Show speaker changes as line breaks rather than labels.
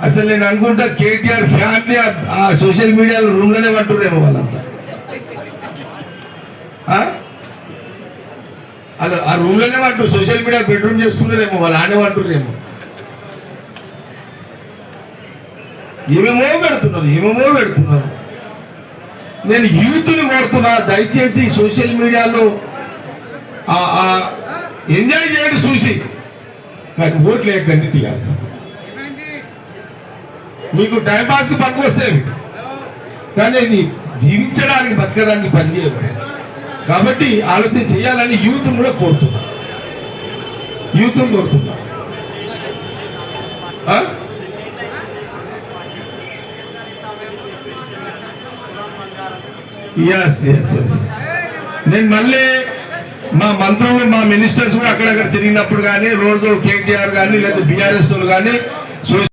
అసలు నేను అనుకుంటా కేటీఆర్ ఫ్యామిలీ ఆ సోషల్ మీడియాలో రూమ్లోనే పట్టుర్రేమో వాళ్ళంతా. అలా ఆ రూమ్లోనే పట్టు సోషల్ మీడియా బెడ్రూమ్ చేసుకున్నారేమో, వాళ్ళు ఆనే పట్టుర్రేమో. ఏమేమో పెడుతున్నారు. నేను యూత్ని కోరుతున్నా, దయచేసి సోషల్ మీడియాలో ఎంజాయ్ చేయండి చూసి, కానీ ఓట్లు వేయకండి టీఆర్ఎస్. మీకు టైంపాస్ పక్కకు వస్తాయి, కానీ ఇది జీవించడానికి బతకడానికి పనిచేయదు. కాబట్టి ఆలోచన చేయాలని యూత్ కూడా కోరుతున్నా. నేను మళ్ళీ మా మంత్రులు మా మినిస్టర్స్ కూడా అక్కడక్కడ తిరిగినప్పుడు కానీ రోజు కేటీఆర్ కానీ లేదా బీఆర్ఎస్ కానీ